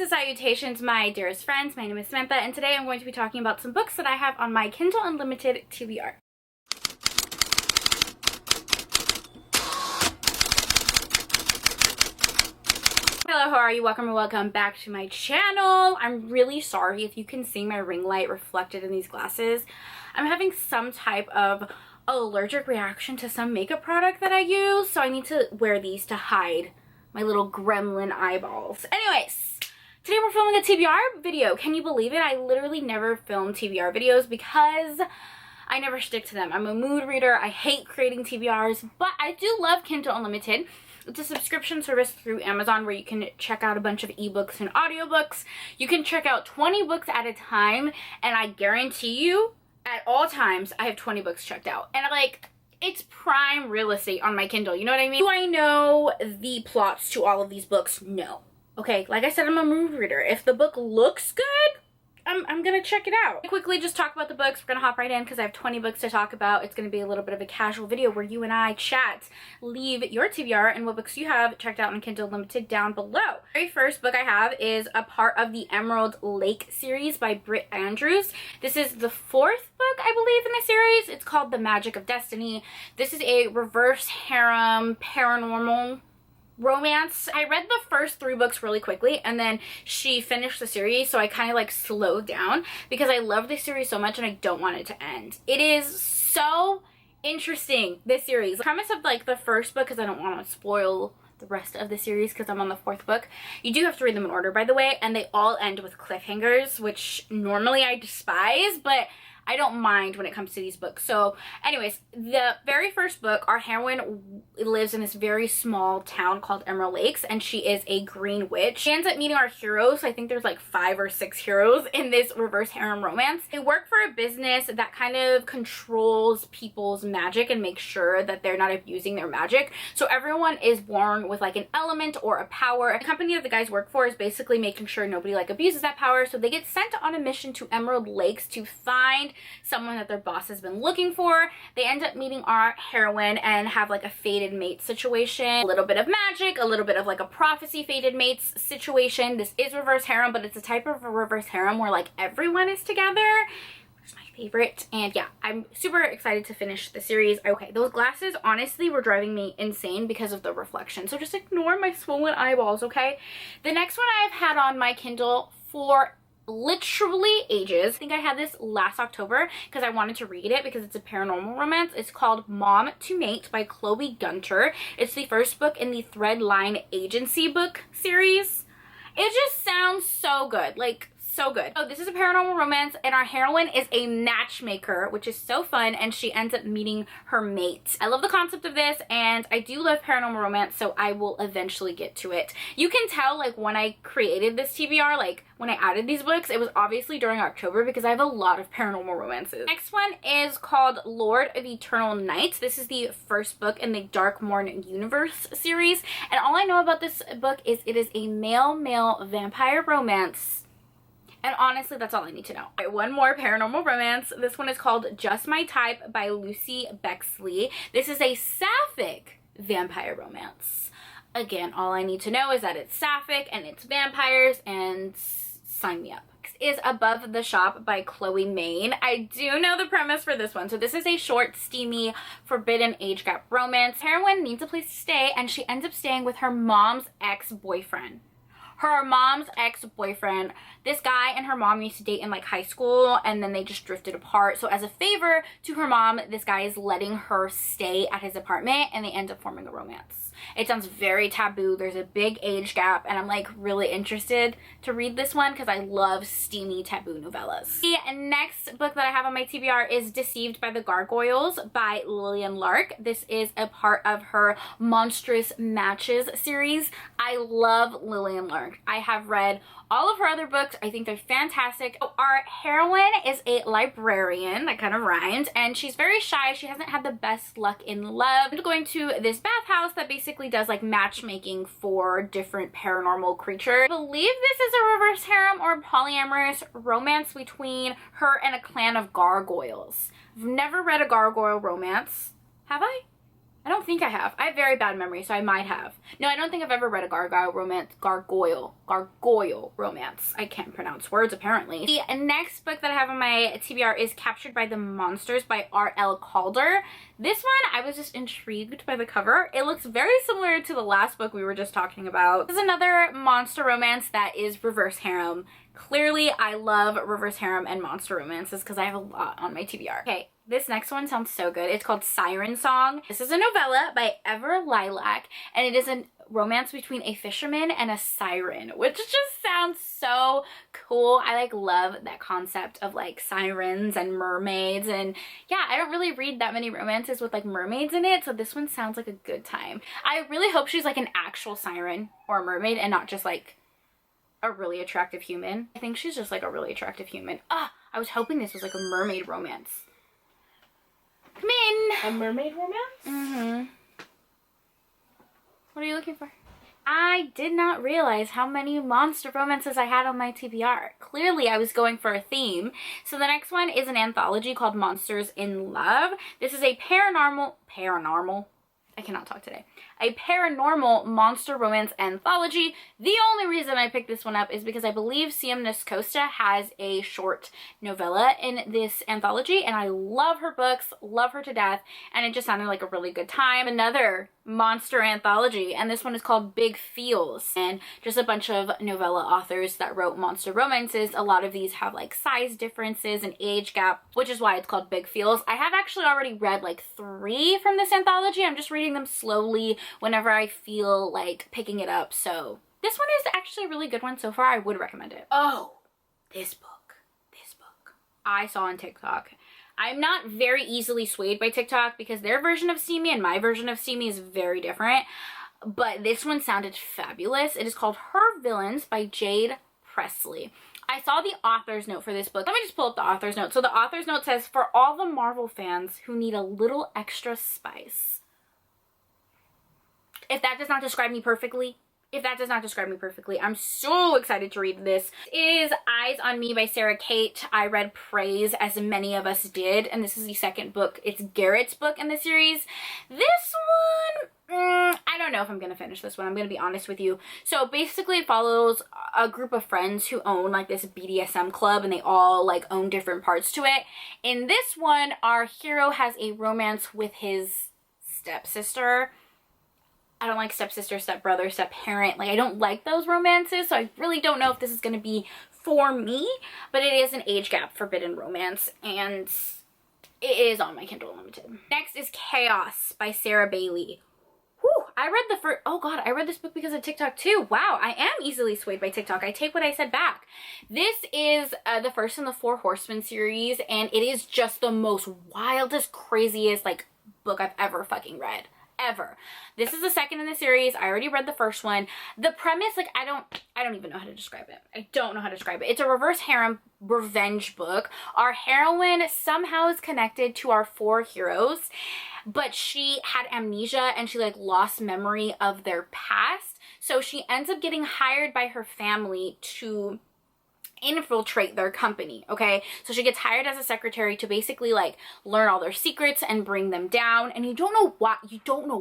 Salutations, my dearest friends. My name is Samantha, and today I'm going to be talking about some books that I have on my Kindle Unlimited TBR. Hello, how are you? Welcome back to my channel. I'm really sorry if you can see my ring light reflected in these glasses. I'm having some type of allergic reaction to some makeup product that I use, so I need to wear these to hide my little gremlin eyeballs. Anyways, today we're filming a TBR video. Can you believe it? I literally never film TBR videos because I never stick to them. I'm a mood reader. I hate creating TBRs, but I do love Kindle Unlimited. It's a subscription service through Amazon where you can check out a bunch of ebooks and audiobooks. You can check out 20 books at a time, and I guarantee you, at all times, I have 20 books checked out. And it's prime real estate on my Kindle, you know what I mean? Do I know the plots to all of these books? No. Okay, like I said, I'm a mood reader. If the book looks good, I'm gonna check it out. Quickly just talk about the books. We're gonna hop right in because I have 20 books to talk about. It's gonna be a little bit of a casual video where you and I chat. Leave your TBR and what books you have checked out on Kindle Unlimited down below. The very first book I have is a part of the Emerald Lake series by Britt Andrews. This is the 4th book, I believe, in the series. It's called The Magic of Destiny. This is a reverse harem paranormal romance. I read the first 3 books really quickly, and then she finished the series, so I kind of like slowed down because I love this series so much and I don't want it to end. It is so interesting, this series. The premise of like the first book, because I don't want to spoil the rest of the series because I'm on the 4th book. You do have to read them in order, by the way, and they all end with cliffhangers, which normally I despise, but I don't mind when it comes to these books. So anyways, the very first book, our heroine lives in this very small town called Emerald Lakes, and she is a green witch. She ends up meeting our heroes. I think there's like 5 or 6 heroes in this reverse harem romance. They work for a business that kind of controls people's magic and makes sure that they're not abusing their magic. So everyone is born with like an element or a power. The company that the guys work for is basically making sure nobody like abuses that power. So they get sent on a mission to Emerald Lakes to find someone that their boss has been looking for. They end up meeting our heroine and have like a fated mate situation, a little bit of magic, a little bit of like a prophecy fated mates situation. This is reverse harem, but it's a type of a reverse harem where like everyone is together, which is my favorite. And yeah, I'm super excited to finish the series. Okay, those glasses honestly were driving me insane because of the reflection, so just ignore my swollen eyeballs, okay? The next one I've had on my Kindle for literally ages. I think I had this last October because I wanted to read it because it's a paranormal romance. It's called Mom to Mate by Chloe Gunter. It's the first book in the Threadline Agency book series. It just sounds so good, like so good. Oh, this is a paranormal romance, and our heroine is a matchmaker, which is so fun, and she ends up meeting her mate. I love the concept of this, and I do love paranormal romance, so I will eventually get to it. You can tell, like, when I created this TBR, like, when I added these books, it was obviously during October because I have a lot of paranormal romances. Next one is called Lord of Eternal Night. This is the first book in the Darkmourn Universe series, and all I know about this book is it is a male-male vampire romance. And honestly, that's all I need to know. All right, one more paranormal romance. This one is called Just My Type by Lucy Bexley. This is a sapphic vampire romance. Again, all I need to know is that it's sapphic and it's vampires, and sign me up. Next is Above the Shop by Chloe Main. I do know the premise for this one. So this is a short, steamy, forbidden age gap romance. Heroine needs a place to stay, and she ends up staying with her mom's ex-boyfriend. Her mom's ex-boyfriend. This guy and her mom used to date in like high school, and then they just drifted apart. So as a favor to her mom, this guy is letting her stay at his apartment, and they end up forming a romance. It sounds very taboo. There's a big age gap, and I'm like really interested to read this one because I love steamy taboo novellas. The next book that I have on my TBR is Deceived by the Gargoyles by Lillian Lark. This is a part of her Monstrous Matches series. I love Lillian Lark. I have read all of her other books. I think they're fantastic. So our heroine is a librarian, that kind of rhymed, and she's very shy. She hasn't had the best luck in love. I'm going to this bathhouse that basically does like matchmaking for different paranormal creatures. I believe this is a reverse harem or polyamorous romance between her and a clan of gargoyles. I've never read a gargoyle romance. Have I? I don't think I have. I have very bad memory, so I might have. No, I don't think I've ever read a gargoyle romance. I can't pronounce words, apparently. The next book that I have on my TBR is Captured by the Monsters by R.L. Calder. This one, I was just intrigued by the cover. It looks very similar to the last book we were just talking about. This is another monster romance that is reverse harem. Clearly, I love reverse harem and monster romances because I have a lot on my TBR. Okay. This next one sounds so good. It's called Siren Song. This is a novella by Ever Lilac, and it is a romance between a fisherman and a siren, which just sounds so cool. I like love that concept of like sirens and mermaids, and yeah, I don't really read that many romances with like mermaids in it, so this one sounds like a good time. I really hope she's like an actual siren or a mermaid and not just like a really attractive human. I think she's just like a really attractive human. I was hoping this was like a mermaid romance. Come in. A mermaid romance? Mm-hmm. What are you looking for? I did not realize how many monster romances I had on my TBR. Clearly, I was going for a theme. So the next one is an anthology called Monsters in Love. This is a paranormal, I cannot talk today. A paranormal monster romance anthology. The only reason I picked this one up is because I believe CM Niscosta has a short novella in this anthology, and I love her books, love her to death, and it just sounded like a really good time. Another monster anthology, and this one is called Big Feels, and just a bunch of novella authors that wrote monster romances. A lot of these have like size differences and age gap, which is why it's called Big Feels. I have actually already read like 3 from this anthology. I'm just reading them slowly whenever I feel like picking it up. So this one is actually a really good one so far. I would recommend it. Oh, this book I saw on TikTok. I'm not very easily swayed by TikTok because their version of Steamy and my version of Steamy is very different. But this one sounded fabulous. It is called Her Villains by Jade Presley. I saw the author's note for this book. Let me just pull up the author's note. So the author's note says, for all the Marvel fans who need a little extra spice. If that does not describe me perfectly, I'm so excited to read this. It is Eyes on Me by Sarah Kate. I read Praise, as many of us did, and this is the second book. It's Garrett's book in the series. This one, I don't know if I'm gonna finish this one. I'm gonna be honest with you. So basically it follows a group of friends who own like this BDSM club, and they all like own different parts to it. In this one, our hero has a romance with his stepsister. I don't like stepsister, stepbrother, stepparent. Like, I don't like those romances, so I really don't know if this is going to be for me, but it is an age gap forbidden romance, and it is on my Kindle Unlimited. Next is Chaos by Sarah Bailey. Whew, I read the first, oh god, I read this book because of TikTok too. Wow, I am easily swayed by TikTok. I take what I said back. This is the first in the 4 Horsemen series, and it is just the most wildest, craziest, like, book I've ever fucking read. Ever. This is the second in the series. I already read the first one. The premise, like, I don't even know how to describe it. I don't know how to describe it. It's a reverse harem revenge book. Our heroine somehow is connected to our 4 heroes, but she had amnesia and she like lost memory of their past. So she ends up getting hired by her family to infiltrate their company. Okay, so she gets hired as a secretary to basically like learn all their secrets and bring them down, and you don't know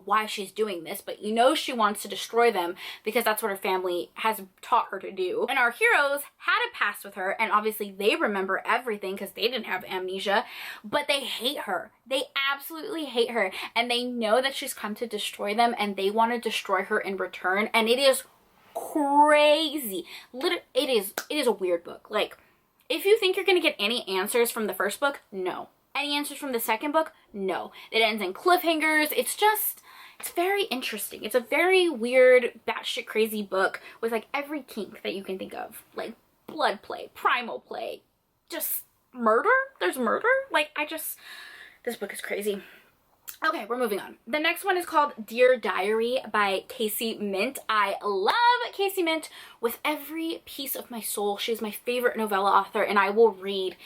why she's doing this, but you know she wants to destroy them because that's what her family has taught her to do. And our heroes had a past with her, and obviously they remember everything because they didn't have amnesia, but they hate her. They absolutely hate her, and they know that she's come to destroy them, and they want to destroy her in return. And it is crazy. It is a weird book. Like, if you think you're gonna get any answers from the first book, no. Any answers from the second book, no. It ends in cliffhangers. It's very interesting. It's a very weird, batshit crazy book with like every kink that you can think of, like blood play, primal play, just murder. There's murder. Like, this book is crazy. Okay, we're moving on. The next one is called Dear Diary by Casey Mint. I love Casey Mint with every piece of my soul. She's my favorite novella author, and I will read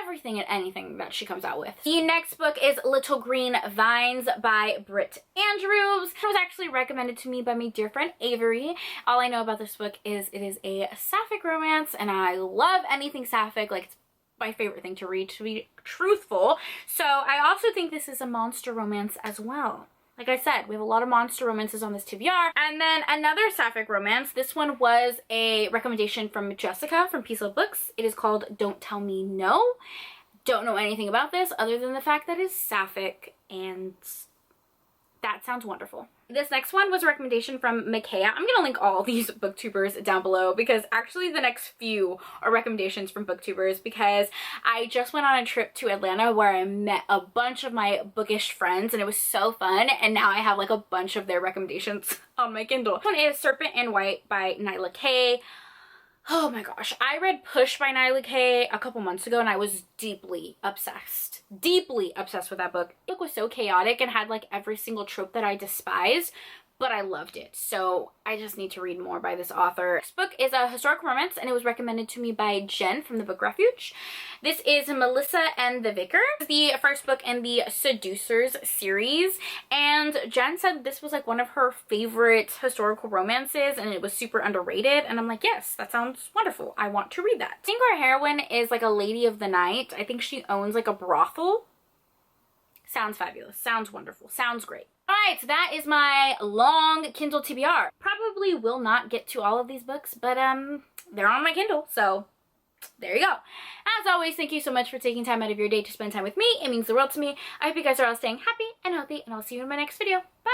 everything and anything that she comes out with. The next book is Little Green Vines by Britt Andrews. It was actually recommended to me by my dear friend Avery. All I know about this book is it is a sapphic romance, and I love anything sapphic. Like, it's my favorite thing to read, to be truthful. So I also think this is a monster romance as well. Like I said, we have a lot of monster romances on this TBR. And then another sapphic romance. This one was a recommendation from Jessica from Peace Love Books. It is called Don't Tell Me No. Don't know anything about this other than the fact that it's sapphic, and that sounds wonderful. This next one was a recommendation from Micaiah. I'm going to link all these booktubers down below because actually the next few are recommendations from booktubers, because I just went on a trip to Atlanta where I met a bunch of my bookish friends and it was so fun, and now I have like a bunch of their recommendations on my Kindle. This one is Serpent in White by Nyla K. Oh my gosh, I read Push by Nyla K a couple months ago and I was deeply obsessed with that book. The book was so chaotic and had like every single trope that I despise, but I loved it. So I just need to read more by this author. This book is a historical romance and it was recommended to me by Jen from the Book Refuge. This is Melissa and the Vicar, the first book in the Seducers series, and Jen said this was like one of her favorite historical romances and it was super underrated, and I'm like, yes, that sounds wonderful. I want to read that. I think our heroine is like a lady of the night. I think she owns like a brothel. Sounds fabulous. Sounds wonderful. Sounds great. Alright, so that is my long Kindle TBR. Probably will not get to all of these books, but they're on my Kindle, so there you go. As always, thank you so much for taking time out of your day to spend time with me. It means the world to me. I hope you guys are all staying happy and healthy, and I'll see you in my next video. Bye!